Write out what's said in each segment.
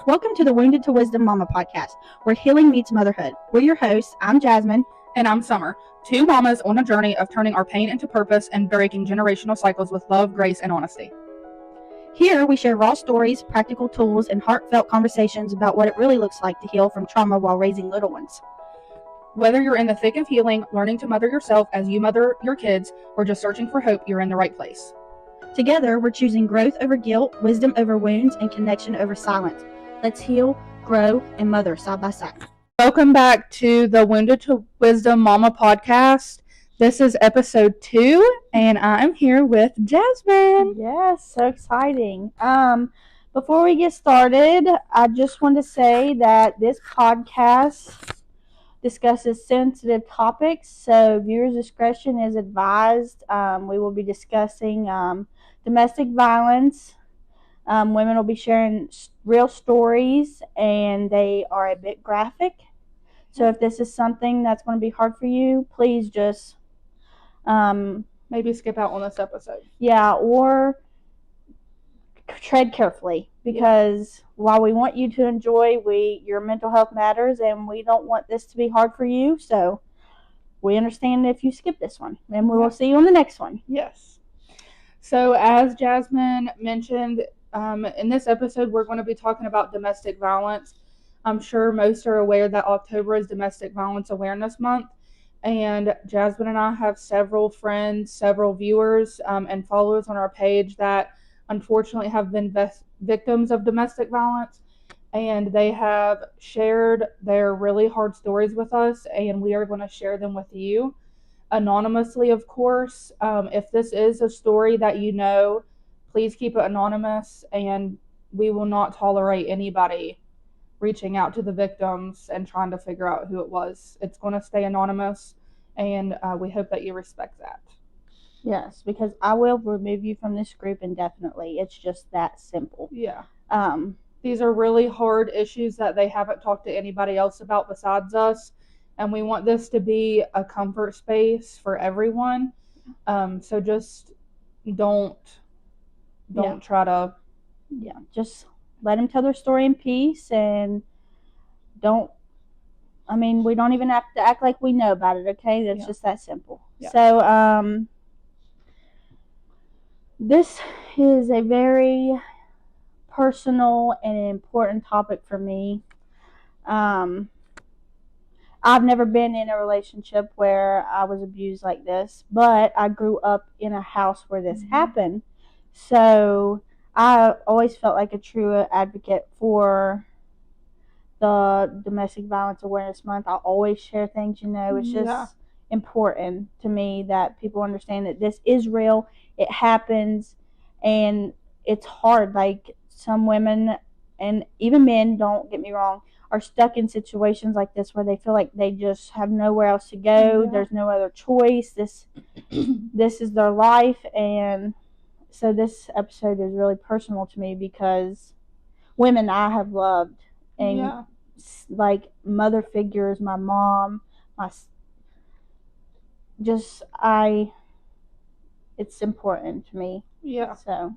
Welcome to the Wounded to Wisdom Mama podcast, where healing meets motherhood. We're your hosts. I'm Jasmine. And I'm Summer, two mamas on a journey of turning our pain into purpose and breaking generational cycles with love, grace, and honesty. Here, we share raw stories, practical tools, and heartfelt conversations about what it really looks like to heal from trauma while raising little ones. Whether you're in the thick of healing, learning to mother yourself as you mother your kids, or just searching for hope, you're in the right place. Together, we're choosing growth over guilt, wisdom over wounds, and connection over silence. Let's heal, grow, and mother side by side. Welcome back to the Wounded to Wisdom Mama podcast. This is episode 2, and I'm here with Jasmine. Yes, so exciting. Before we get started, I just want to say that this podcast discusses sensitive topics, so viewers' discretion is advised. We will be discussing domestic violence. Women will be sharing real stories, and they are a bit graphic. So if this is something that's going to be hard for you, please just maybe skip out on this episode. Yeah, or tread carefully, because while we want you to enjoy, your mental health matters, and we don't want this to be hard for you. So we understand if you skip this one, and we will see you on the next one. Yes. So as Jasmine mentioned, in this episode, we're going to be talking about domestic violence. I'm sure most are aware that October is Domestic Violence Awareness Month, and Jasmine and I have several friends, several viewers, and followers on our page that unfortunately have been victims of domestic violence, and they have shared their really hard stories with us, and we are going to share them with you anonymously, of course. If this is a story that you know, please keep it anonymous, and we will not tolerate anybody reaching out to the victims and trying to figure out who it was. It's going to stay anonymous, and we hope that you respect that. Yes, because I will remove you from this group indefinitely. It's just that simple. Yeah. These are really hard issues that they haven't talked to anybody else about besides us, and we want this to be a comfort space for everyone. So just don't try to... Yeah, just let them tell their story in peace, and we don't even have to act like we know about it, okay? That's just that simple. Yeah. So, this is a very personal and important topic for me. I've never been in a relationship where I was abused like this, but I grew up in a house where this happened. So I always felt like a true advocate for the Domestic Violence Awareness Month. I always share things, it's just important to me that people understand that this is real. It happens, and it's hard. Like, some women, and even men, don't get me wrong, are stuck in situations like this where they feel like they just have nowhere else to go. Yeah. There's no other choice. This is their life, and so this episode is really personal to me because women I have loved, and like mother figures, my mom, it's important to me. Yeah. So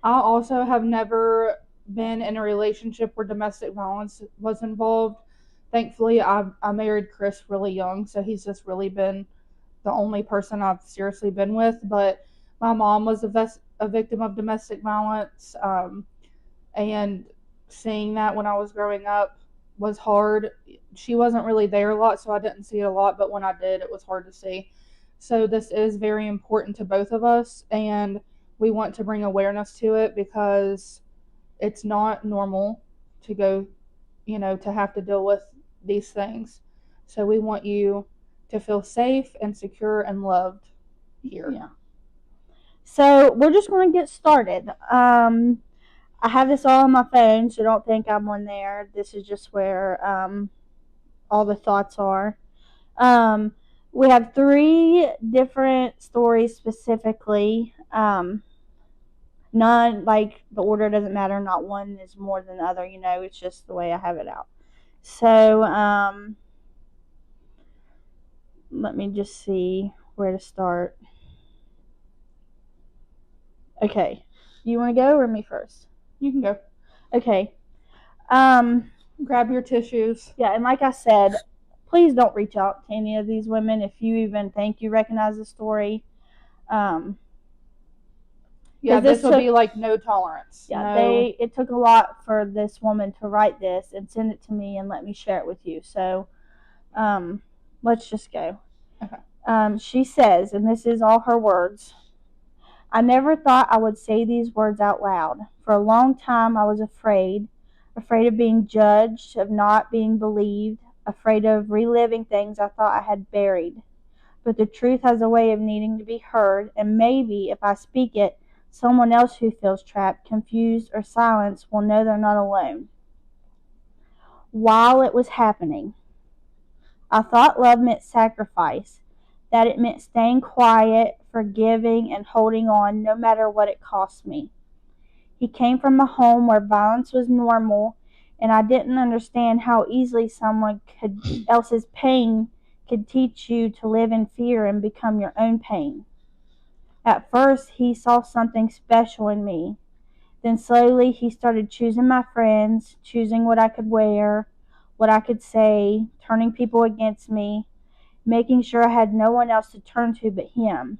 I also have never been in a relationship where domestic violence was involved. Thankfully, I married Chris really young, so he's just really been the only person I've seriously been with. But my mom was a victim of domestic violence, and seeing that when I was growing up was hard. She wasn't really there a lot, so I didn't see it a lot, but when I did, it was hard to see. So this is very important to both of us, and we want to bring awareness to it because it's not normal to go, to have to deal with these things. So we want you to feel safe and secure and loved here. Yeah. So we're just going to get started. I have this all on my phone, so don't think I'm on there. This is just where all the thoughts are. We have 3 different stories specifically. None, like, the order doesn't matter. Not one is more than the other, it's just the way I have it out. So, let me just see where to start. Okay. You want to go or me first? You can go. Okay. Grab your tissues. Yeah, and like I said, please don't reach out to any of these women if you even think you recognize the story. Yeah, 'Cause this this will be took- like no tolerance. Yeah, No. it took a lot for this woman to write this and send it to me and let me share it with you. So, let's just go. Okay. She says, and this is all her words, I never thought I would say these words out loud. For a long time I was afraid of being judged, of not being believed, afraid of reliving things I thought I had buried. But the truth has a way of needing to be heard, and maybe if I speak it, someone else who feels trapped, confused, or silenced will know they're not alone. While it was happening, I thought love meant sacrifice, that it meant staying quiet, forgiving, and holding on no matter what it cost me. He came from a home where violence was normal, and I didn't understand how easily someone else's pain could teach you to live in fear and become your own pain. At first, he saw something special in me. Then slowly he started choosing my friends, choosing what I could wear, what I could say, turning people against me, making sure I had no one else to turn to but him.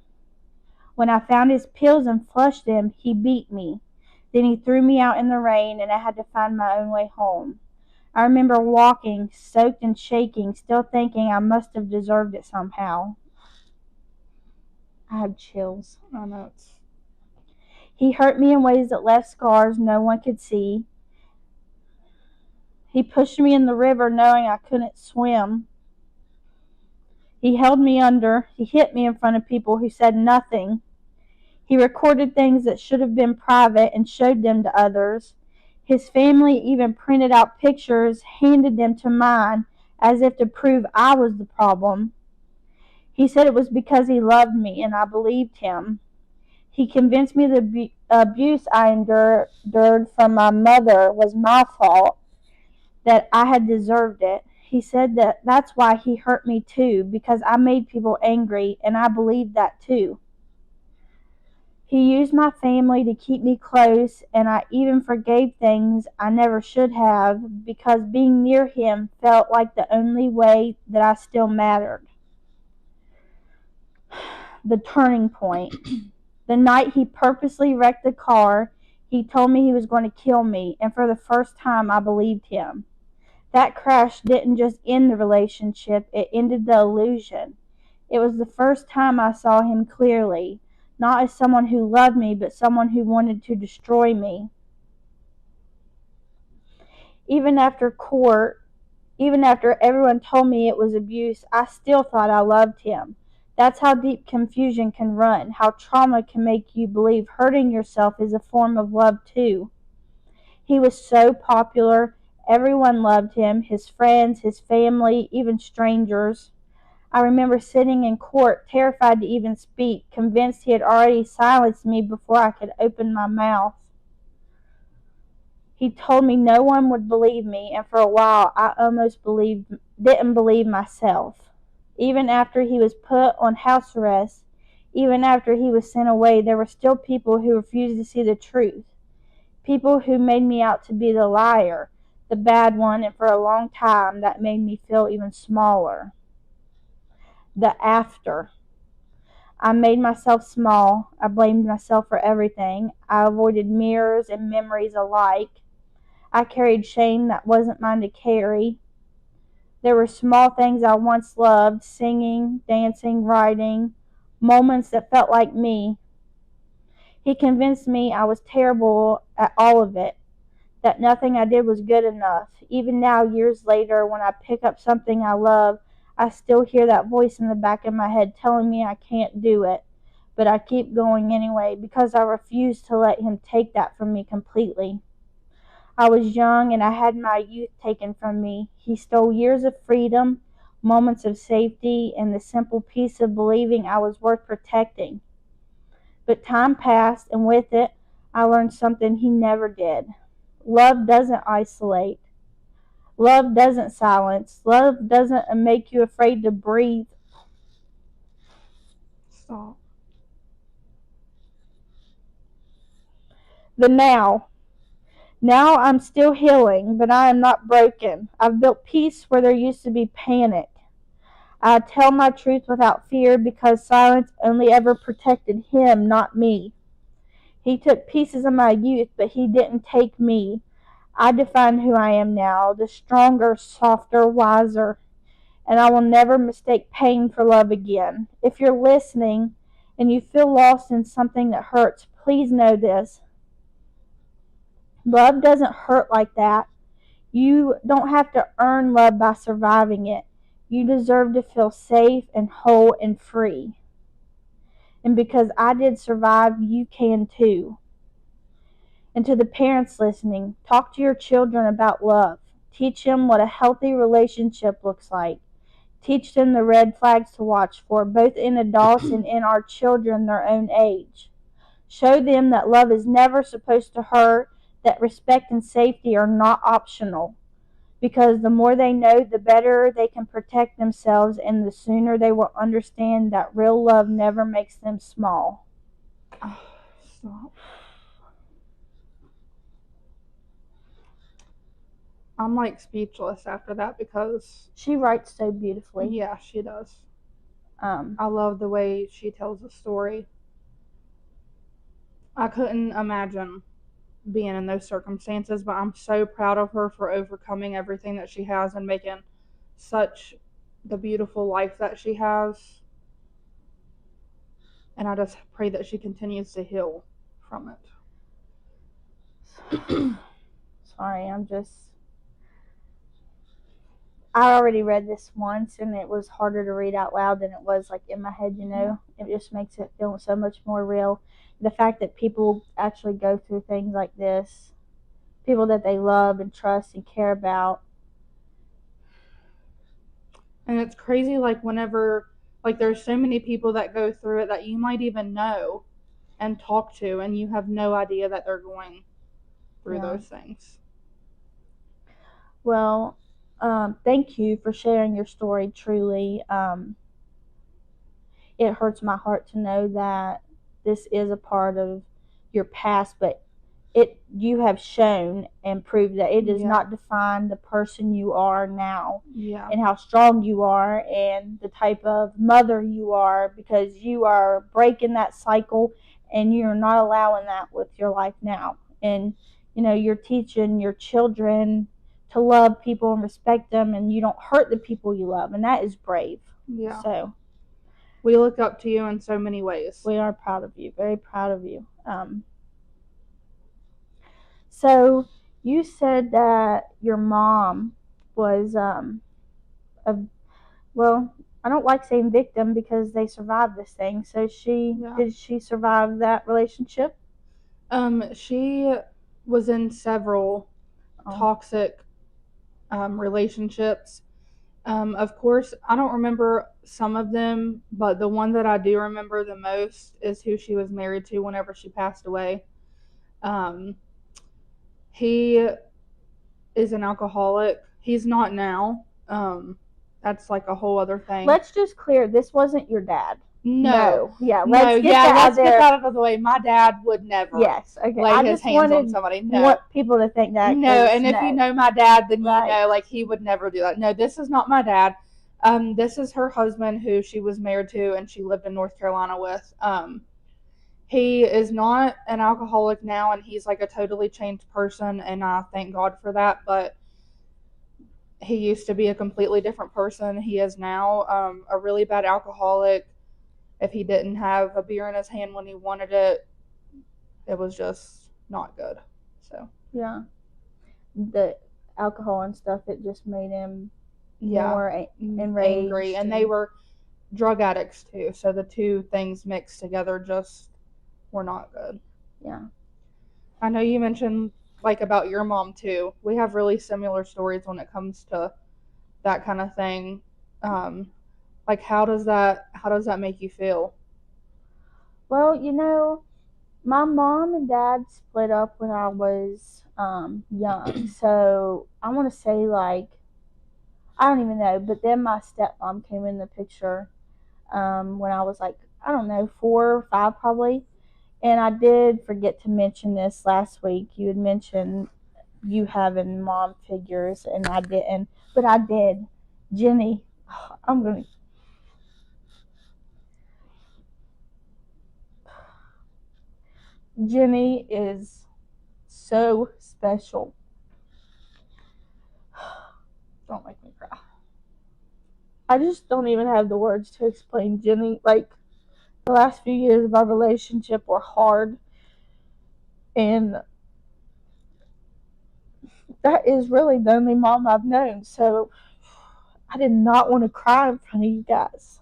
When I found his pills and flushed them, he beat me. Then he threw me out in the rain, and I had to find my own way home. I remember walking, soaked and shaking, still thinking I must have deserved it somehow. I had chills. I know. He hurt me in ways that left scars no one could see. He pushed me in the river knowing I couldn't swim. He held me under. He hit me in front of people who said nothing. He recorded things that should have been private and showed them to others. His family even printed out pictures, handed them to mine, as if to prove I was the problem. He said it was because he loved me, and I believed him. He convinced me the abuse I endured from my mother was my fault, that I had deserved it. He said that that's why he hurt me too, because I made people angry, and I believed that too. He used my family to keep me close, and I even forgave things I never should have, because being near him felt like the only way that I still mattered. The turning point. The night he purposely wrecked the car, he told me he was going to kill me, and for the first time I believed him. That crash didn't just end the relationship, it ended the illusion. It was the first time I saw him clearly, not as someone who loved me, but someone who wanted to destroy me. Even after everyone told me it was abuse, I still thought I loved him. That's how deep confusion can run, how trauma can make you believe hurting yourself is a form of love too. He was so popular, everyone loved him, his friends, his family, even strangers. I remember sitting in court, terrified to even speak, convinced he had already silenced me before I could open my mouth. He told me no one would believe me, and for a while I almost didn't believe myself. Even after he was put on house arrest, even after he was sent away, there were still people who refused to see the truth. People who made me out to be the liar, the bad one, and for a long time that made me feel even smaller. The after. I made myself small. I blamed myself for everything. I avoided mirrors and memories alike. I carried shame that wasn't mine to carry. There were small things I once loved, singing, dancing, writing, moments that felt like me. He convinced me I was terrible at all of it, that nothing I did was good enough. Even now, years later, when I pick up something I love, I still hear that voice in the back of my head telling me I can't do it. But I keep going anyway because I refuse to let him take that from me completely. I was young and I had my youth taken from me. He stole years of freedom, moments of safety, and the simple peace of believing I was worth protecting. But time passed, and with it, I learned something he never did. Love doesn't isolate. Love doesn't silence. Love doesn't make you afraid to breathe. Stop. The now. Now I'm still healing, but I am not broken. I've built peace where there used to be panic. I tell my truth without fear because silence only ever protected him, not me. He took pieces of my youth, but he didn't take me. I define who I am now, the stronger, softer, wiser, and I will never mistake pain for love again. If you're listening and you feel lost in something that hurts, please know this. Love doesn't hurt like that. You don't have to earn love by surviving it. You deserve to feel safe and whole and free. And because I did survive, you can too. And to the parents listening, talk to your children about love. Teach them what a healthy relationship looks like. Teach them the red flags to watch for, both in adults and in our children their own age. Show them that love is never supposed to hurt, that respect and safety are not optional. Because the more they know, the better they can protect themselves, and the sooner they will understand that real love never makes them small. Oh, stop. I'm like speechless after that because She writes so beautifully. yeah, she does. Um, I love the way she tells the story. I couldn't imagine being in those circumstances, but I'm so proud of her for overcoming everything that she has and making such the beautiful life that she has. And I just pray that she continues to heal from it. Sorry, I already read this once, and it was harder to read out loud than it was like in my head, you know. It just makes it feel so much more real. The fact that people actually go through things like this, people that they love and trust and care about. And it's crazy, like, whenever, like, there's so many people that go through it that you might even know and talk to, and you have no idea that they're going through those things. Well, thank you for sharing your story, truly. It hurts my heart to know that this is a part of your past, but you have shown and proved that it does not define the person you are now, and how strong you are and the type of mother you are, because you are breaking that cycle and you're not allowing that with your life now. And you know, you're teaching your children to love people and respect them, and you don't hurt the people you love, and that is brave. Yeah. So we look up to you in so many ways. We are proud of you, very proud of you. So you said that your mom was well, I don't like saying victim because they survived this thing. So did she survive that relationship? She was in several toxic relationships. Of course, I don't remember some of them, but the one that I do remember the most is who she was married to whenever she passed away. He is an alcoholic. He's not now. That's like a whole other thing. Let's just clear, this wasn't your dad. No. Yeah, let's get that out of the way. My dad would never lay his hands on somebody. No. I want people to think that. No, and if you know my dad, then you know, like, he would never do that. No, this is not my dad. This is her husband, who she was married to and she lived in North Carolina with. He is not an alcoholic now, and he's like a totally changed person, and I thank God for that, but he used to be a completely different person. He is now a really bad alcoholic. If he didn't have a beer in his hand when he wanted it, it was just not good. So yeah, the alcohol and stuff, it just made him more enraged, angry, and they were drug addicts too. So the two things mixed together just were not good. Yeah, I know you mentioned like about your mom too. We have really similar stories when it comes to that kind of thing. Like, how does that make you feel? Well, you know, my mom and dad split up when I was young. So I want to say, like, I don't even know. But then my stepmom came in the picture when I was like, I don't know, 4 or 5 probably. And I did forget to mention this last week. You had mentioned you having mom figures, and I didn't, but I did. Jenny, Jenny is so special. Don't make me cry. I just don't even have the words to explain Jenny. Like, the last few years of our relationship were hard, and that is really the only mom I've known, so I did not want to cry in front of you guys.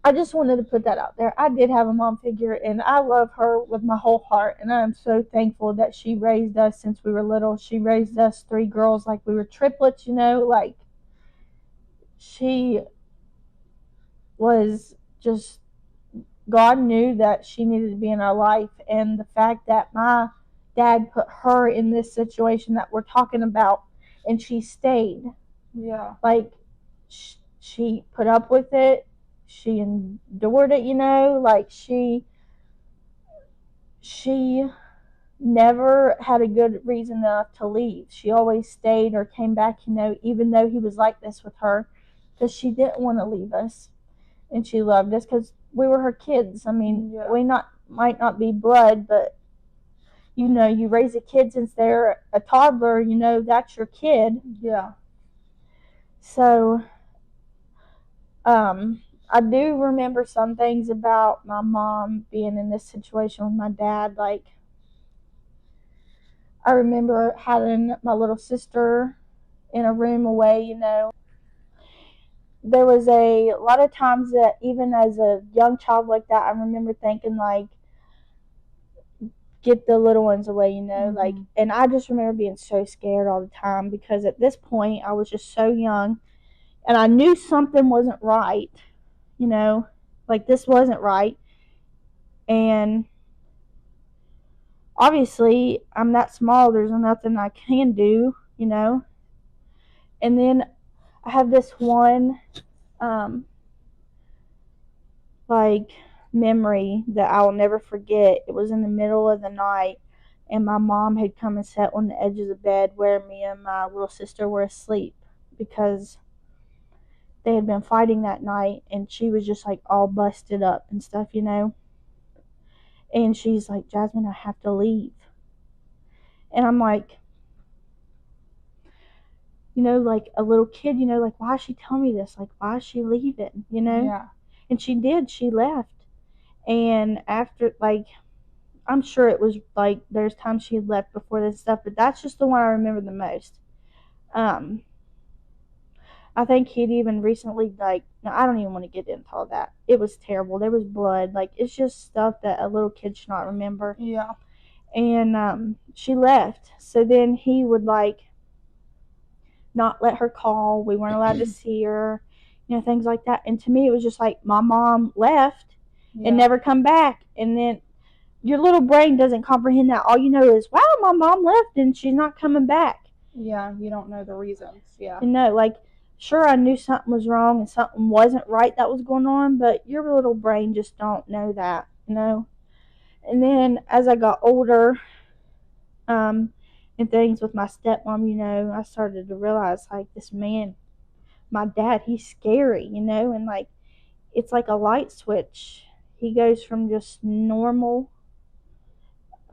I just wanted to put that out there. I did have a mom figure, and I love her with my whole heart, and I am so thankful that she raised us since we were little. She raised us 3 girls like we were triplets, like, she was just, God knew that she needed to be in our life, and the fact that my dad put her in this situation that we're talking about, and she stayed. Yeah. Like, she put up with it. She endured it, like, she never had a good reason enough to leave. She always stayed or came back, even though he was like this with her, because she didn't want to leave us, and she loved us because we were her kids. I mean, we might not be blood, but you raise a kid since they're a toddler, that's your kid. Yeah. So, I do remember some things about my mom being in this situation with my dad. Like, I remember having my little sister in a room away, There was a lot of times that even as a young child like that, I remember thinking, like, get the little ones away, Mm-hmm. Like, and I just remember being so scared all the time because at this point I was just so young, and I knew something wasn't right, like, this wasn't right. And obviously, I'm that small, there's nothing I can do, And then I have this one, like, memory that I'll never forget. It was in the middle of the night, and my mom had come and sat on the edge of the bed where me and my little sister were asleep because they had been fighting that night, and she was just, like, all busted up and stuff, And she's like, Jasmine, I have to leave. And I'm like, like a little kid, like, why is she telling me this? Like, why is she leaving, Yeah. And she did. She left. And after, like, I'm sure it was, like, there's times she had left before this stuff, but that's just the one I remember the most. I think he'd even recently, like, no, I don't even want to get into all that. It was terrible. There was blood. Like, it's just stuff that a little kid should not remember. Yeah. And she left. So then he would, like, not let her call. We weren't allowed to see her, things like that. And to me, it was just like, my mom left and never come back. And then your little brain doesn't comprehend that. All you know is, wow, my mom left and she's not coming back. Yeah, you don't know the reasons. Yeah. Like, sure, I knew something was wrong and something wasn't right that was going on, but your little brain just don't know that, And then as I got older, and things with my stepmom, I started to realize, like, this man, my dad, he's scary, and, like, it's like a light switch. He goes from just normal,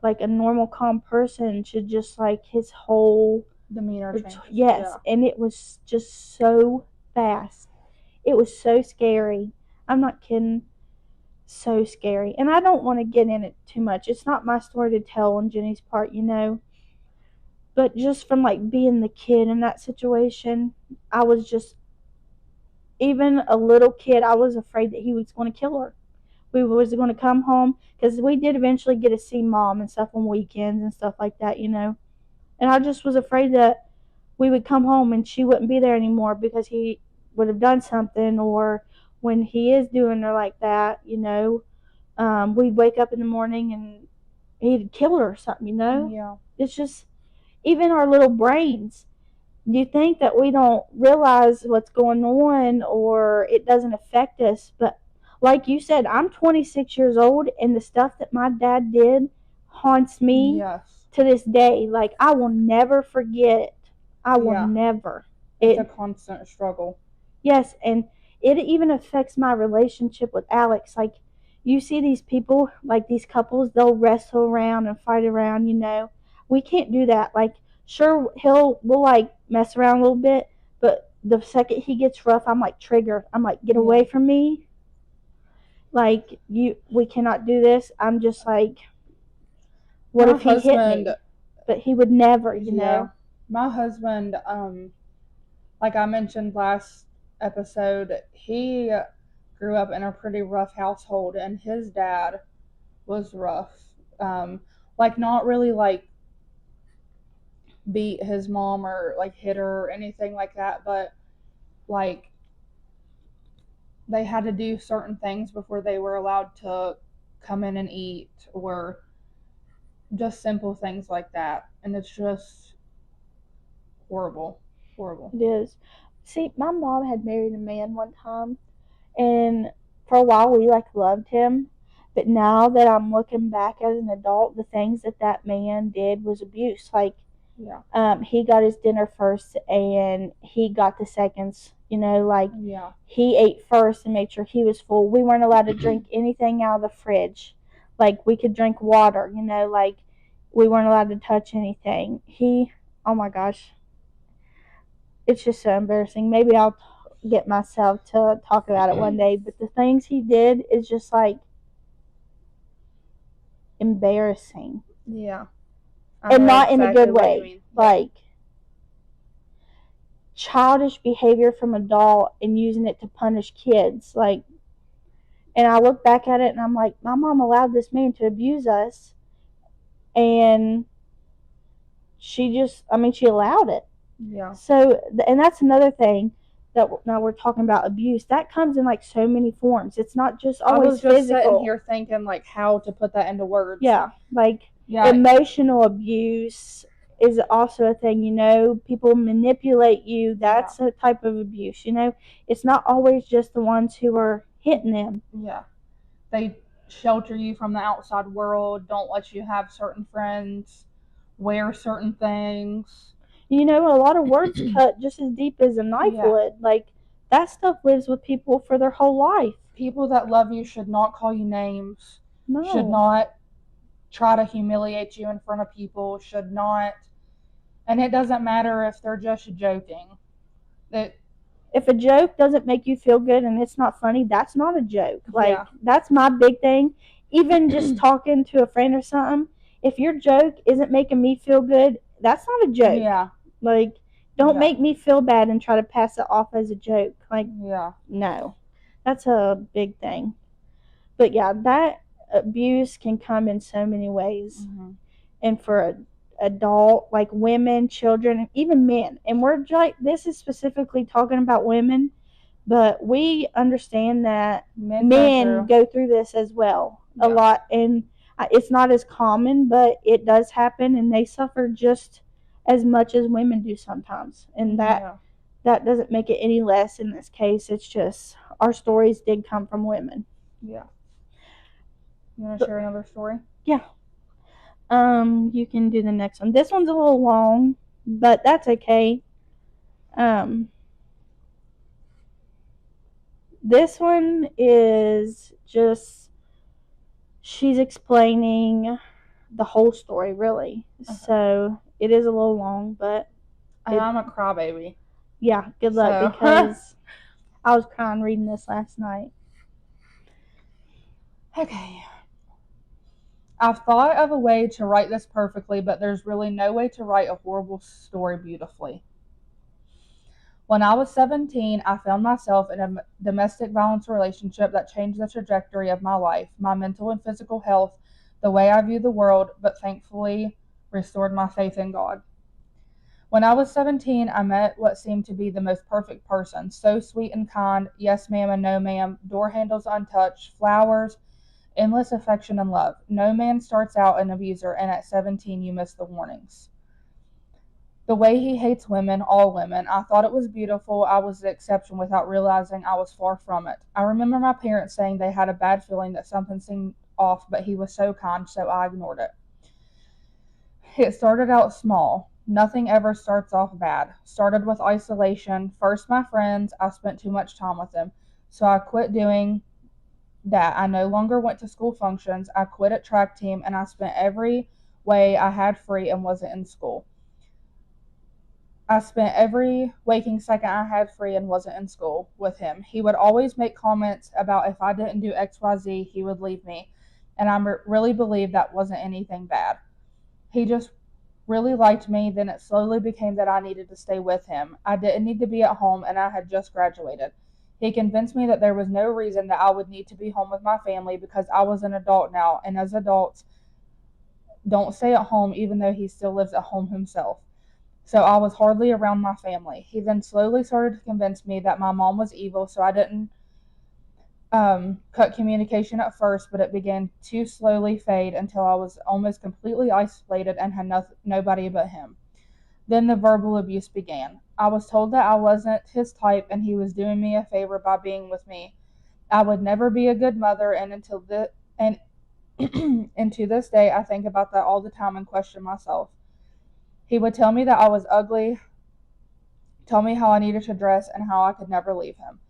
like a normal calm person, to just, like, his whole demeanor changes. Yes, yeah. And it was just so fast. It was so scary. I'm not kidding. So scary. And I don't want to get in it too much. It's not my story to tell on Jenny's part, But just from, like, being the kid in that situation, I was just, even a little kid, I was afraid that he was going to kill her. We was going to come home, because we did eventually get to see mom and stuff on weekends and stuff like that, And I just was afraid that we would come home and she wouldn't be there anymore because he would have done something, or when he is doing her like that, we'd wake up in the morning and he'd kill her or something, Yeah. It's just, even our little brains, you think that we don't realize what's going on or it doesn't affect us, but like you said, I'm 26 years old, and the stuff that my dad did haunts me Yes. to this day, like, I will never forget. I will Yeah. never. It's a constant struggle. Yes, and it even affects my relationship with Alex. Like, you see these people, like these couples, they'll wrestle around and fight around, We can't do that. Like, sure, we'll like mess around a little bit, but the second he gets rough, I'm like triggered. I'm like, get away from me. Like, we cannot do this. I'm just like, what if he hit me? But he would never, know. My husband, like I mentioned last episode, he grew up in a pretty rough household, and his dad was rough. Like, not really like beat his mom or like hit her or anything like that, but like they had to do certain things before they were allowed to come in and eat, or just simple things like that. And it's just horrible. It is. See, my mom had married a man one time, and for a while we like loved him, but now that I'm looking back as an adult, the things that man did was abuse. Like, he got his dinner first and he got the seconds. Like, he ate first and made sure he was full. We weren't allowed to drink anything out of the fridge. Like, we could drink water. Like, we weren't allowed to touch anything. Oh my gosh, it's just so embarrassing. Maybe I'll get myself to talk about it one day, but the things he did is just like embarrassing. Yeah. And not in a good way. Like, childish behavior from adult and using it to punish kids. Like, and I look back at it and I'm like, my mom allowed this man to abuse us, and she allowed it. Yeah. So, and that's another thing that now we're talking about abuse. That comes in like so many forms. It's not just always physical. I was just sitting here thinking like how to put that into words. Yeah, like emotional abuse is also a thing. People manipulate you. That's a type of abuse. It's not always just the ones who are hitting them. Yeah, they shelter you from the outside world. Don't let you have certain friends. Wear certain things. A lot of words cut just as deep as a knife would. Like, that stuff lives with people for their whole life. People that love you should not call you names. No. Should not try to humiliate you in front of people. Should not. And it doesn't matter if they're just joking. If a joke doesn't make you feel good and it's not funny, that's not a joke. Like, that's my big thing. Even just talking to a friend or something, if your joke isn't making me feel good, that's not a joke. Yeah. Like, don't make me feel bad and try to pass it off as a joke. Like, no. That's a big thing. But yeah, that abuse can come in so many ways. Mm-hmm. And for adult, like women, children, and even men. And we're like, this is specifically talking about women, but we understand that men go through this as well a lot. And it's not as common, but it does happen, and they suffer just as much as women do sometimes. And that doesn't make it any less in this case. It's just our stories did come from women. Yeah. You want to share another story? Yeah. You can do the next one. This one's a little long, but that's okay. This one is just, she's explaining the whole story, really. Okay. So it is a little long, but I'm a crybaby. Yeah, good luck, because I was crying reading this last night. Okay. I've thought of a way to write this perfectly, but there's really no way to write a horrible story beautifully. When I was 17, I found myself in a domestic violence relationship that changed the trajectory of my life, my mental and physical health, the way I view the world, but thankfully restored my faith in God. When I was 17, I met what seemed to be the most perfect person, so sweet and kind, yes ma'am and no ma'am, door handles untouched, flowers, endless affection and love. No man starts out an abuser, and at 17 you miss the warnings. The way he hates women, all women, I thought it was beautiful. I was the exception without realizing I was far from it. I remember my parents saying they had a bad feeling that something seemed off, but he was so kind, so I ignored it. It started out small. Nothing ever starts off bad. Started with isolation. First, my friends, I spent too much time with them. So I quit doing that. I no longer went to school functions. I quit at track team, and I spent every way I had free and wasn't in school. I spent every waking second I had free and wasn't in school with him. He would always make comments about if I didn't do XYZ, he would leave me. And I really believed that wasn't anything bad. He just really liked me. Then it slowly became that I needed to stay with him. I didn't need to be at home, and I had just graduated. He convinced me that there was no reason that I would need to be home with my family because I was an adult now, and as adults don't stay at home even though he still lives at home himself. So I was hardly around my family. He then slowly started to convince me that my mom was evil, so I didn't cut communication at first, but it began to slowly fade until I was almost completely isolated and had nobody but him. Then the verbal abuse began. I was told that I wasn't his type and he was doing me a favor by being with me. I would never be a good mother, and and to this day I think about that all the time and question myself. He would tell me that I was ugly, tell me how I needed to dress, and how I could never leave him.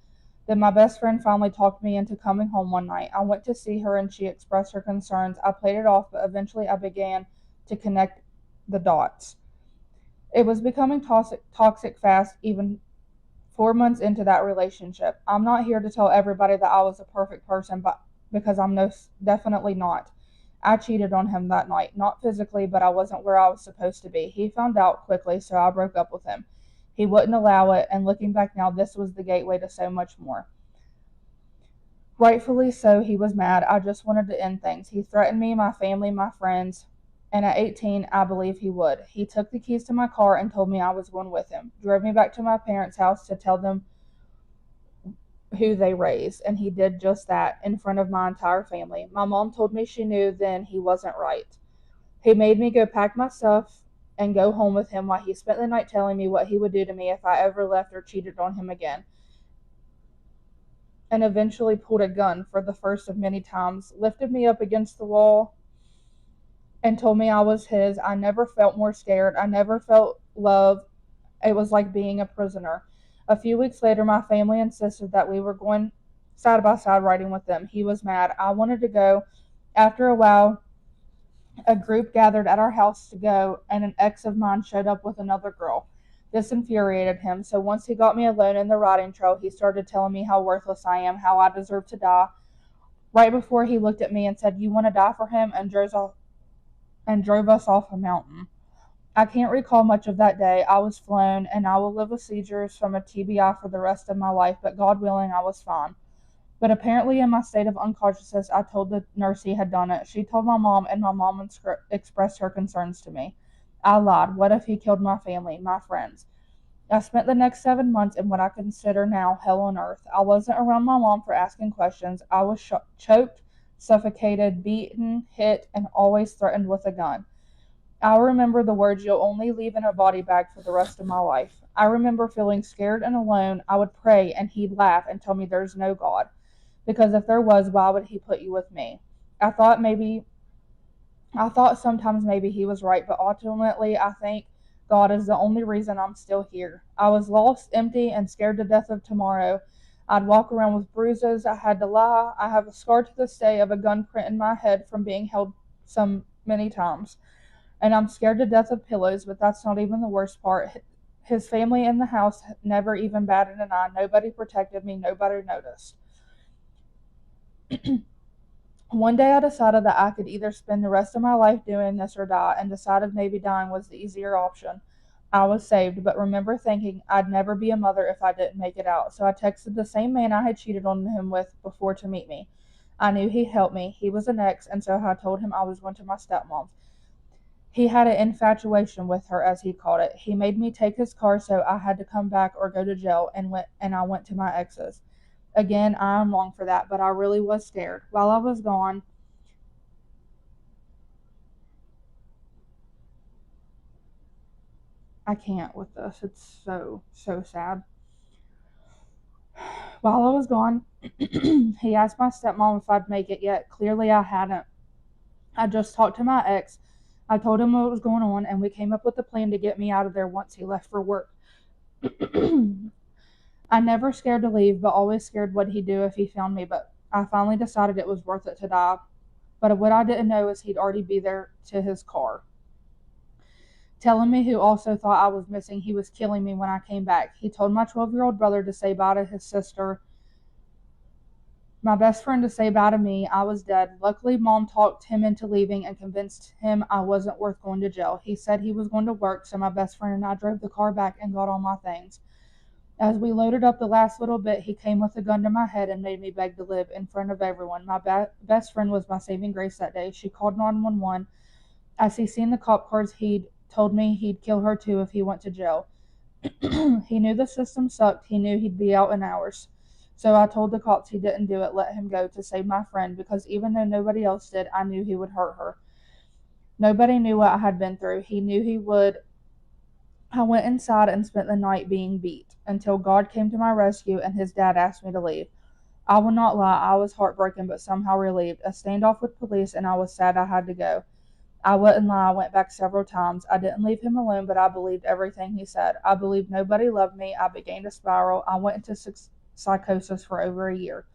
Then my best friend finally talked me into coming home one night. I went to see her and she expressed her concerns. I played it off, but eventually I began to connect the dots. It was becoming toxic fast, even 4 months into that relationship. I'm not here to tell everybody that I was a perfect person, but because I'm definitely not. I cheated on him that night, not physically, but I wasn't where I was supposed to be. He found out quickly, so I broke up with him. He wouldn't allow it, and looking back now, this was the gateway to so much more. Rightfully so, he was mad. I just wanted to end things. He threatened me, my family, my friends, and at 18, I believe he would. He took the keys to my car and told me I was going with him. Drove me back to my parents' house to tell them who they raised, and he did just that in front of my entire family. My mom told me she knew then he wasn't right. He made me go pack my stuff and go home with him while he spent the night telling me what he would do to me if I ever left or cheated on him again, and eventually pulled a gun for the first of many times, lifted me up against the wall, and told me I was his. I never felt more scared. I never felt love. It was like being a prisoner. A few weeks later, my family insisted that we were going side by side riding with them. He was mad. I wanted to go. After a while, a group gathered at our house to go, and an ex of mine showed up with another girl. This infuriated him, so once he got me alone in the riding trail, he started telling me how worthless I am, how I deserve to die. Right before he looked at me and said, "You want to die for him?" and drove us off a mountain. I can't recall much of that day. I was flown, and I will live with seizures from a TBI for the rest of my life, but God willing, I was fine. But apparently in my state of unconsciousness, I told the nurse he had done it. She told my mom, and my mom expressed her concerns to me. I lied. What if he killed my family, my friends? I spent the next 7 months in what I consider now hell on earth. I wasn't around my mom for asking questions. I was choked, suffocated, beaten, hit, and always threatened with a gun. I remember the words, "You'll only leave in a body bag for the rest of my life." I remember feeling scared and alone. I would pray, and he'd laugh and tell me there's no God. Because if there was, why would he put you with me? I thought sometimes maybe he was right, but ultimately I think God is the only reason I'm still here. I was lost, empty, and scared to death of tomorrow. I'd walk around with bruises. I had to lie. I have a scar to this day of a gun print in my head from being held so many times. And I'm scared to death of pillows, but that's not even the worst part. His family in the house never even batted an eye. Nobody protected me. Nobody noticed. One day I decided that I could either spend the rest of my life doing this or die, and decided maybe dying was the easier option. I was saved, but remember thinking I'd never be a mother if I didn't make it out. So I texted the same man I had cheated on him with before to meet me. I knew he'd help me. He was an ex, and so I told him I was going to my stepmom's. He had an infatuation with her, as he called it. He made me take his car, so I had to come back or go to jail, and I went to my ex's. Again, I am wrong for that, but I really was scared. While I was gone, I can't with this. It's so sad. While I was gone, he asked my stepmom if I'd make it yet. Clearly I hadn't. I just talked to my ex, I told him what was going on, and we came up with a plan to get me out of there once he left for work. I never scared to leave, but always scared what he'd do if he found me, but I finally decided it was worth it to die. But what I didn't know is he'd already be there to his car, telling me who also thought I was missing he was killing me when I came back. He told my 12-year-old brother to say bye to his sister, my best friend to say bye to me. I was dead. Luckily, Mom talked him into leaving and convinced him I wasn't worth going to jail. He said he was going to work, so my best friend and I drove the car back and got all my things. As we loaded up the last little bit, he came with a gun to my head and made me beg to live in front of everyone. My best friend was my saving grace that day. She called 911. As he seen the cop cars, he'd told me he'd kill her too if he went to jail. He knew the system sucked. He knew he'd be out in hours. So I told the cops he didn't do it, let him go to save my friend, because even though nobody else did, I knew he would hurt her. Nobody knew what I had been through. He knew he would. I went inside and spent the night being beat until God came to my rescue and his dad asked me to leave. I will not lie, I was heartbroken but somehow relieved. A standoff with police and I was sad I had to go. I wouldn't lie, I went back several times. I didn't leave him alone, but I believed everything he said. I believed nobody loved me. I began to spiral. I went into psychosis for over a year.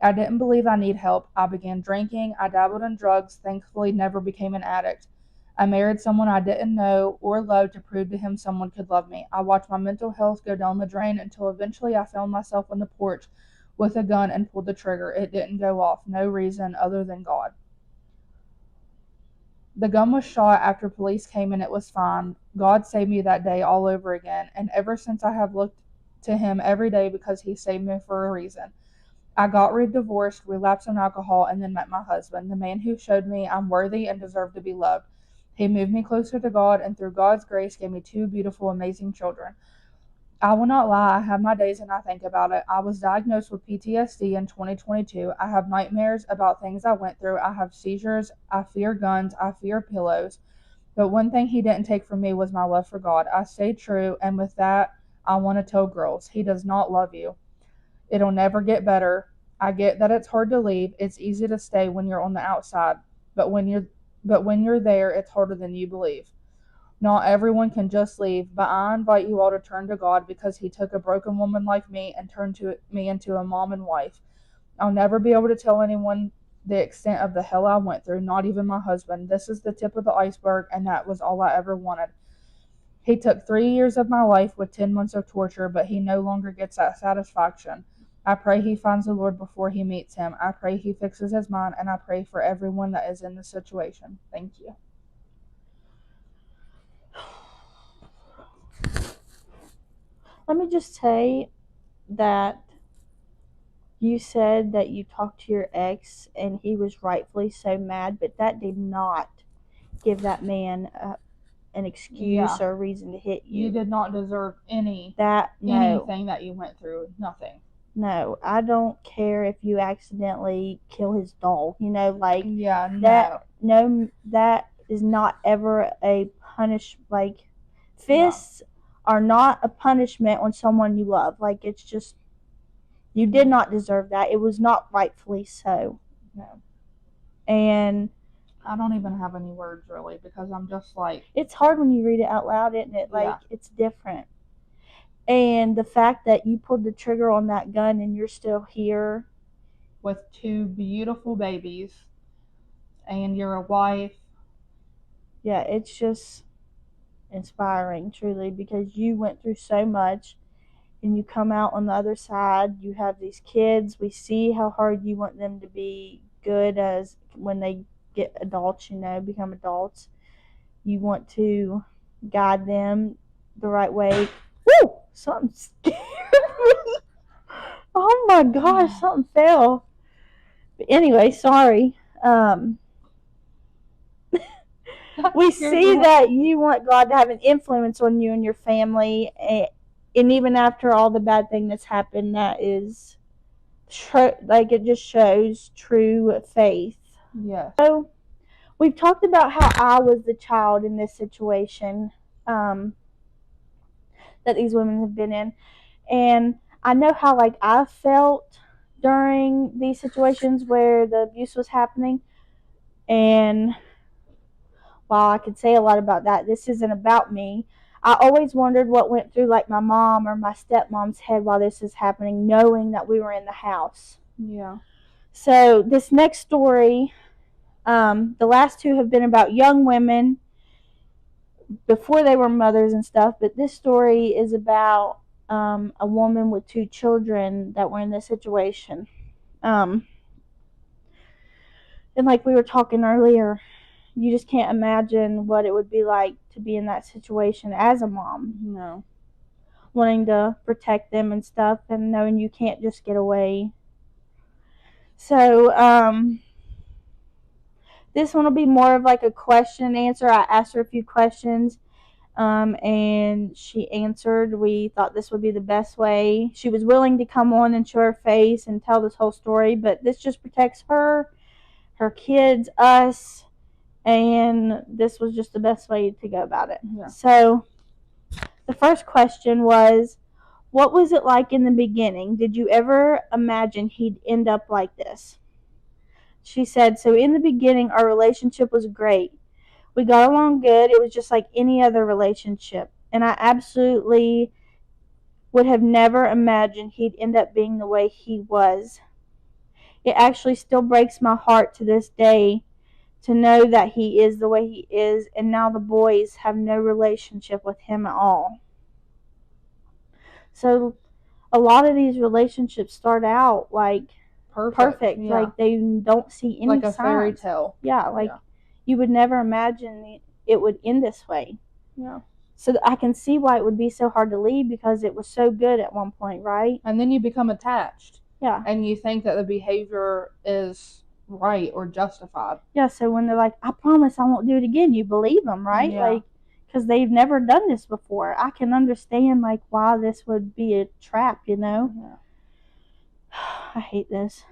I didn't believe I need help. I began drinking. I dabbled in drugs, thankfully never became an addict. I married someone I didn't know or love to prove to him someone could love me. I watched my mental health go down the drain until eventually I found myself on the porch with a gun and pulled the trigger. It didn't go off. No reason other than God. The gun was shot after police came and it was fine. God saved me that day all over again, and ever since I have looked to him every day because he saved me for a reason. I got divorced, relapsed on alcohol, and then met my husband, the man who showed me I'm worthy and deserve to be loved. He moved me closer to God, and through God's grace gave me 2 beautiful, amazing children. I will not lie, I have my days and I think about it. I was diagnosed with PTSD in 2022. I have nightmares about things I went through. I have seizures. I fear guns. I fear pillows. But one thing he didn't take from me was my love for God. I stayed true, and with that, I want to tell girls, he does not love you. It'll never get better. I get that it's hard to leave. It's easy to stay when you're on the outside, but when you're there, it's harder than you believe. Not everyone can just leave, but I invite you all to turn to God because he took a broken woman like me and turned me into a mom and wife. I'll never be able to tell anyone the extent of the hell I went through, not even my husband. This is the tip of the iceberg, and that was all I ever wanted. He took 3 years of my life with 10 months of torture, but he no longer gets that satisfaction. I pray he finds the Lord before he meets him. I pray he fixes his mind, and I pray for everyone that is in this situation. Thank you. Let me just say that you said that you talked to your ex and he was rightfully so mad, but that did not give that man an excuse or a reason to hit you. You did not deserve anything that you went through. Nothing. No, I don't care if you accidentally kill his doll. That is not ever a fists are not a punishment on someone you love. It's just, you did not deserve that. It was not rightfully so. No. And I don't even have any words really, because I'm just it's hard when you read it out loud, isn't it? It's different. And the fact that you pulled the trigger on that gun and you're still here with 2 beautiful babies and you're a wife. Yeah, it's just inspiring, truly, because you went through so much and you come out on the other side. You have these kids. We see how hard you want them to be good as when they get adults, become adults. You want to guide them the right way. Woo! Something scared me. Oh my gosh, something fell. But anyway, sorry. We see that you want God to have an influence on you and your family, and even after all the bad thing that's happened, that is it just shows true faith. Yeah. So we've talked about how I was the child in this situation that these women have been in, and I know how I felt during these situations where the abuse was happening, and while I could say a lot about that, this isn't about me. I always wondered what went through like my mom or my stepmom's head while this is happening, knowing that we were in the house. Yeah. So this next story, the last two have been about young women before they were mothers and stuff, but this story is about a woman with 2 children that were in this situation. And like we were talking earlier, you just can't imagine what it would be like to be in that situation as a mom. No. Wanting to protect them and stuff, and knowing you can't just get away. So, this one will be more of like a question and answer. I asked her a few questions, and she answered. We thought this would be the best way. She was willing to come on and show her face and tell this whole story, but this just protects her, her kids, us, and this was just the best way to go about it. Yeah. So, the first question was, what was it like in the beginning? Did you ever imagine he'd end up like this? She said, so in the beginning, our relationship was great. We got along good. It was just like any other relationship. And I absolutely would have never imagined he'd end up being the way he was. It actually still breaks my heart to this day to know that he is the way he is, and now the boys have no relationship with him at all. So a lot of these relationships start out like perfect. Yeah. Like they don't see any like a signs. fairy tale. Yeah, like you would never imagine it would end this way. Yeah. So I can see why it would be so hard to leave, because it was so good at one point, right? And then you become attached. Yeah. And you think that the behavior is right or justified. Yeah, so when they're like, I promise I won't do it again, you believe them, right? Yeah. Like, because they've never done this before. I can understand, like, why this would be a trap, you know? Yeah. I hate this.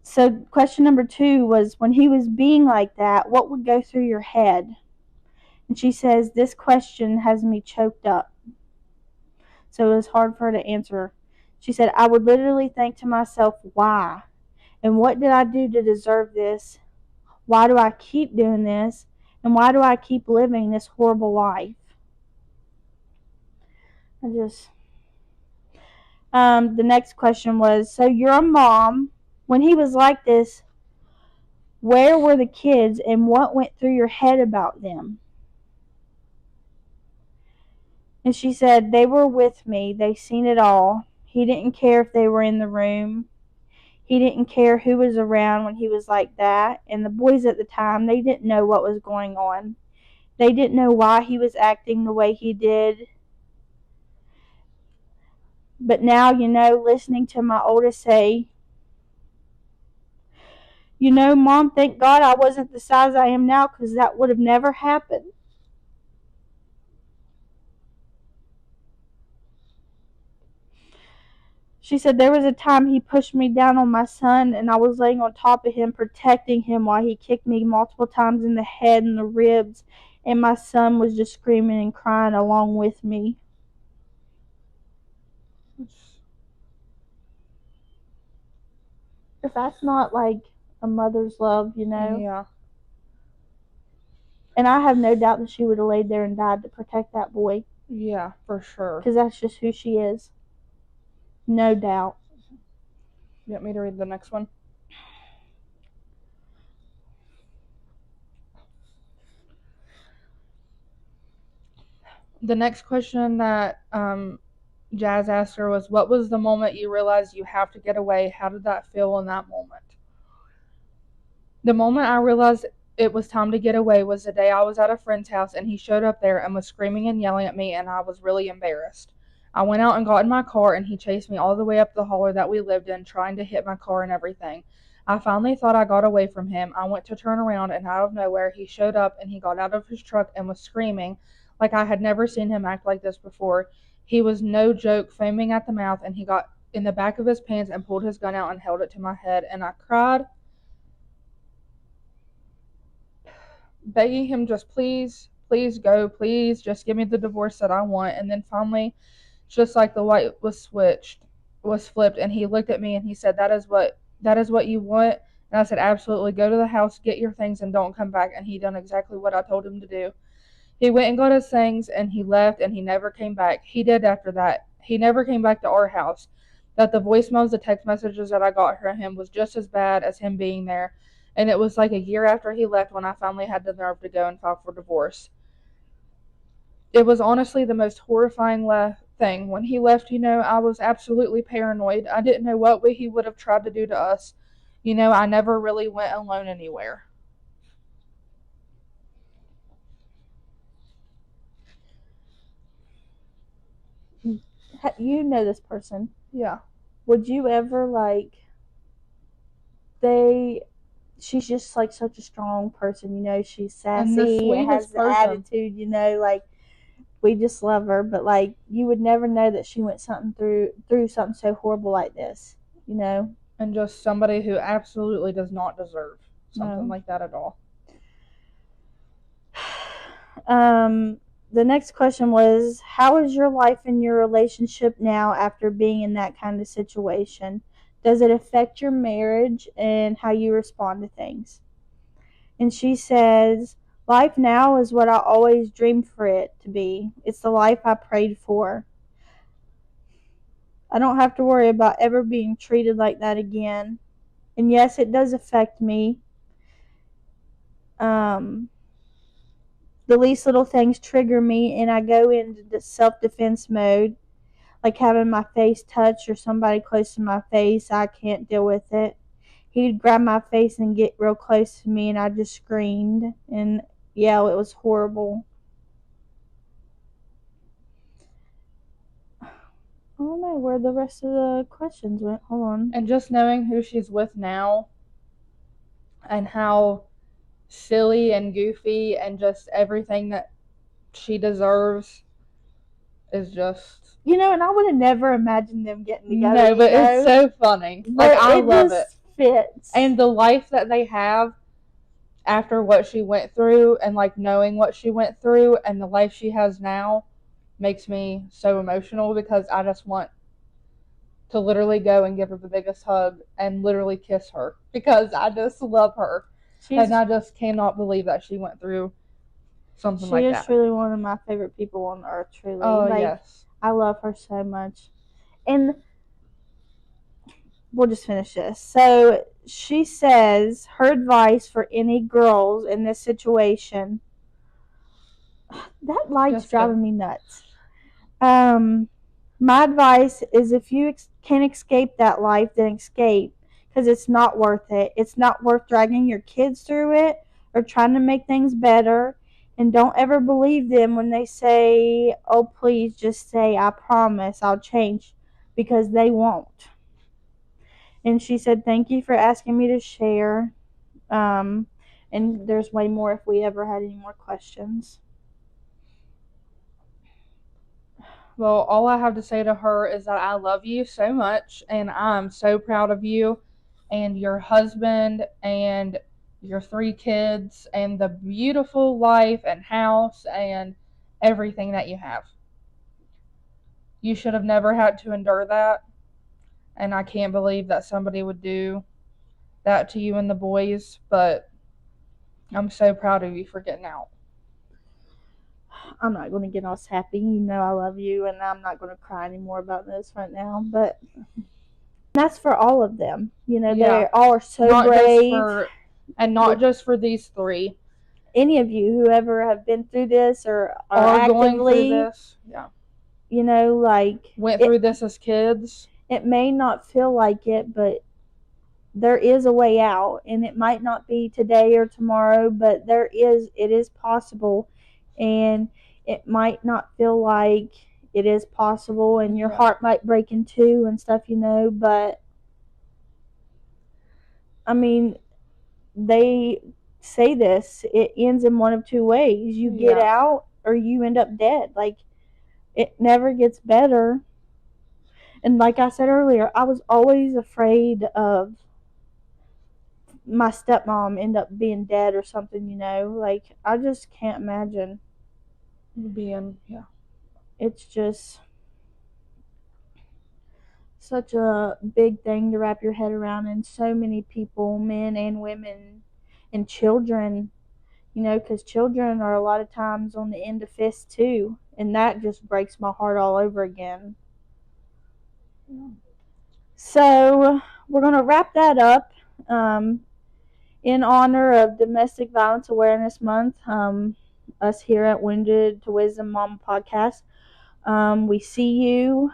So question number 2 was, when he was being like that, what would go through your head? And she says, this question has me choked up. So it was hard for her to answer. She said, I would literally think to myself, why? And what did I do to deserve this? Why do I keep doing this? And why do I keep living this horrible life? The next question was, so you're a mom. When he was like this, where were the kids and what went through your head about them? And she said, they were with me. They seen it all. He didn't care if they were in the room. He didn't care who was around when he was like that. And the boys at the time, they didn't know what was going on. They didn't know why he was acting the way he did. But now, listening to my oldest say, Mom, thank God I wasn't the size I am now, because that would have never happened. She said, there was a time he pushed me down on my son, and I was laying on top of him, protecting him, while he kicked me multiple times in the head and the ribs, and my son was just screaming and crying along with me. If that's not like a mother's love, Yeah. And I have no doubt that she would have laid there and died to protect that boy. Yeah, for sure. Because that's just who she is. No doubt. You want me to read the next one? The next question that Jazz asked her was, what was the moment you realized you have to get away? How did that feel in that moment? The moment I realized it was time to get away was the day I was at a friend's house and he showed up there and was screaming and yelling at me, and I was really embarrassed. I went out and got in my car, and he chased me all the way up the holler that we lived in, trying to hit my car and everything. I finally thought I got away from him. I went to turn around, and out of nowhere, he showed up, and he got out of his truck and was screaming like I had never seen him act like this before. He was no joke, foaming at the mouth, and he got in the back of his pants and pulled his gun out and held it to my head, and I cried, begging him, just please go, please, just give me the divorce that I want. And then finally, just like the light was flipped, and he looked at me and he said, that is what you want? And I said, absolutely, go to the house, get your things, and don't come back. And he done exactly what I told him to do. He went and got his things, and he left, and he never came back. He did after that. He never came back to our house. That the voicemails, the text messages that I got from him was just as bad as him being there. And it was like a year after he left when I finally had the nerve to go and file for divorce. It was honestly the most horrifying thing. When he left, I was absolutely paranoid. I didn't know what he would have tried to do to us. I never really went alone anywhere. You know this person. Yeah. Would you ever she's just like such a strong person, she's sassy and has the attitude, we just love her, but you would never know that she went through something so horrible like this, And just somebody who absolutely does not deserve something like that at all. The next question was, how is your life and your relationship now after being in that kind of situation? Does it affect your marriage and how you respond to things? And she says, life now is what I always dreamed for it to be. It's the life I prayed for. I don't have to worry about ever being treated like that again. And yes, it does affect me. The least little things trigger me, and I go into the self-defense mode, like having my face touched or somebody close to my face. I can't deal with it. He'd grab my face and get real close to me, and I just screamed. And yeah, it was horrible. I don't know where the rest of the questions went. Hold on. And just knowing who she's with now and how silly and goofy and just everything that she deserves is just... and I would have never imagined them getting together. No, but it's so funny. I love it. Fits. And the life that they have after what she went through and knowing what she went through and the life she has now makes me so emotional because I just want to literally go and give her the biggest hug and literally kiss her because I just love her. And I just cannot believe that she went through something like that. She is truly one of my favorite people on earth, truly. Oh, yes. I love her so much. And we'll just finish this. So she says her advice for any girls in this situation. That light's driving me nuts. My advice is if you can escape that life, then escape, because it's not worth it. It's not worth dragging your kids through it or trying to make things better. And don't ever believe them when they say, oh, please just say, I promise I'll change, because they won't. And she said, thank you for asking me to share. And there's way more if we ever had any more questions. Well, all I have to say to her is that I love you so much, and I'm so proud of you and your husband and your 3 kids and the beautiful life and house and everything that you have. You should have never had to endure that, and I can't believe that somebody would do that to you and the boys, but I'm so proud of you for getting out. I'm not going to get all sappy. I love you, and I'm not going to cry anymore about this right now. But that's for all of them. They all are so brave. And not just for these 3. Any of you, whoever have been through this or are actively going through this. Yeah. Went through this as kids. It may not feel like it, but there is a way out. And it might not be today or tomorrow, but it is possible. And it might not feel like it is possible, and your heart might break in two and stuff, but I mean, they say this, it ends in one of 2 ways. You get out or you end up dead. It never gets better. And like I said earlier, I was always afraid of my stepmom end up being dead or something, I just can't imagine being, it's just, such a big thing to wrap your head around, and so many people, men and women and children, because children are a lot of times on the end of fists too, and that just breaks my heart all over again. So we're going to wrap that up in honor of Domestic Violence Awareness Month. Us here at Wounded to Wisdom Mama Podcast, we see you,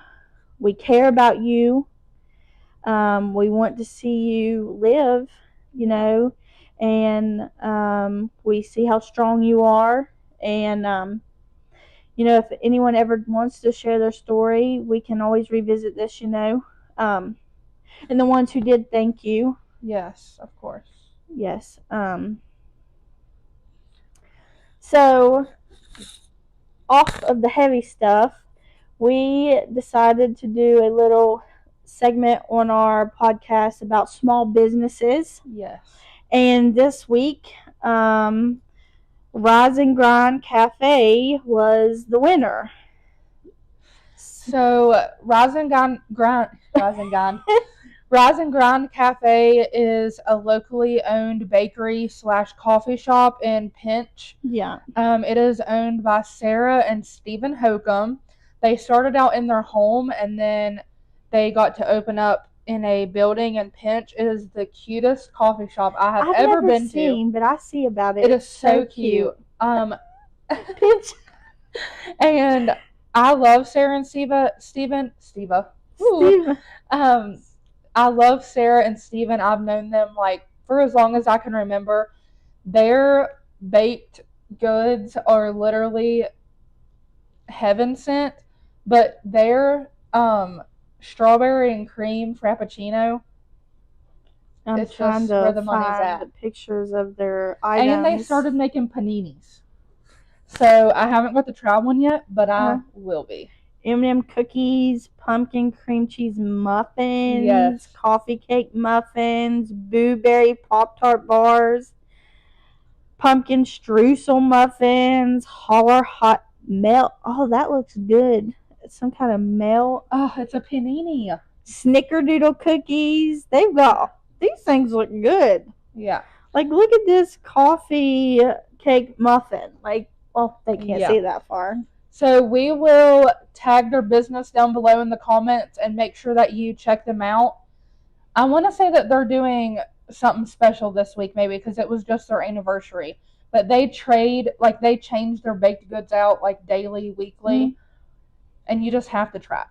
we care about you, we want to see you live, and we see how strong you are. And if anyone ever wants to share their story, we can always revisit this, and the ones who did, thank you. Yes, of course. Yes. So, off of the heavy stuff, we decided to do a little segment on our podcast about small businesses. Yes. And this week, Rise and Grind Cafe was the winner. So, Rise and Grind Cafe is a locally owned bakery / coffee shop in Pinch. Yeah. It is owned by Sarah and Stephen Hokum. They started out in their home, and then they got to open up in a building in Pinch. It is the cutest coffee shop I've ever never been seen, to. But I see about it. It is so cute. Pinch. And I love Sarah and Stephen. I love Sarah and Stephen. I've known them for as long as I can remember. Their baked goods are literally heaven sent, but their strawberry and cream frappuccino, It's just to where the money's find at. the pictures of their items. And they started making paninis. So I haven't got to try one yet, but I will be. M&M cookies, pumpkin cream cheese muffins, Yes. coffee cake muffins, blueberry Pop-Tart bars, pumpkin streusel muffins, holler hot melt. Oh, that looks good. It's some kind of melt. Oh, it's a panini. Snickerdoodle cookies. These things look good. Yeah. Look at this coffee cake muffin. They can't see that far. So we will tag their business down below in the comments and make sure that you check them out. I want to say that they're doing something special this week, maybe, because it was just their anniversary. But they they change their baked goods out daily, weekly, and you just have to try.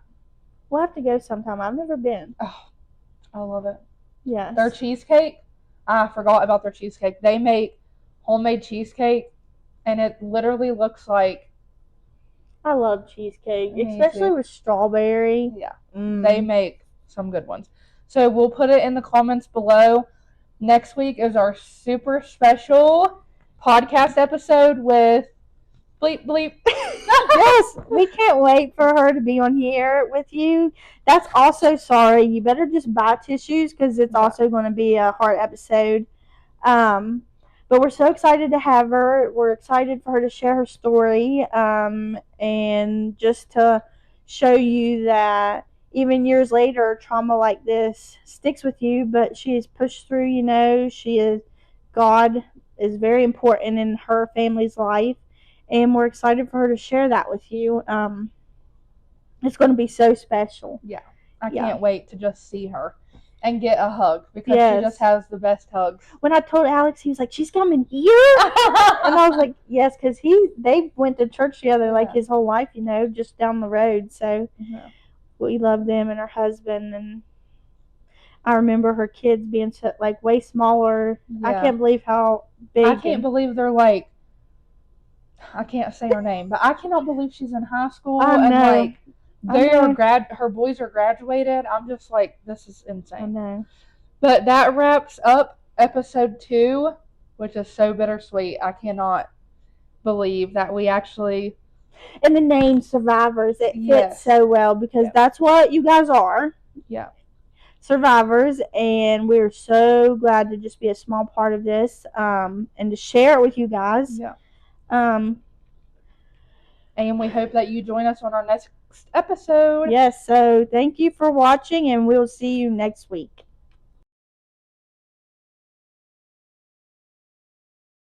We'll have to go sometime. I've never been. Oh, I love it. Yes. Their cheesecake, I forgot about their cheesecake. They make homemade cheesecake, and it literally looks like. I love cheesecake, Me especially too. with strawberry. Yeah. Mm. They make some good ones. So we'll put it in the comments below. Next week is our super special podcast episode with Bleep Bleep. Yes, we can't wait for her to be on here with you. That's also sorry. You better just buy tissues because it's also going to be a hard episode. But we're so excited to have her. We're excited for her to share her story, and just to show you that even years later, trauma like this sticks with you, but she has pushed through. God is very important in her family's life, and we're excited for her to share that with you. It's going to be so special. Yeah. I can't wait to just see her and get a hug because she just has the best hugs. When I told Alex, he was like, "She's coming here," and I was like, "Yes," because they went to church together his whole life, just down the road. So we love them and her husband, and I remember her kids being way smaller. Yeah. I can't believe how big. I can't believe they're I can't say her name, but I cannot believe she's in high school. I know. And her boys are graduated. I'm just this is insane. I know. But that wraps up episode 2, which is so bittersweet. I cannot believe that we actually. And the name Survivors, it fits so well because that's what you guys are. Yeah. Survivors, and we're so glad to just be a small part of this, and to share it with you guys. Yeah. And we hope that you join us on our next episode. Yes, so thank you for watching, and we'll see you next week.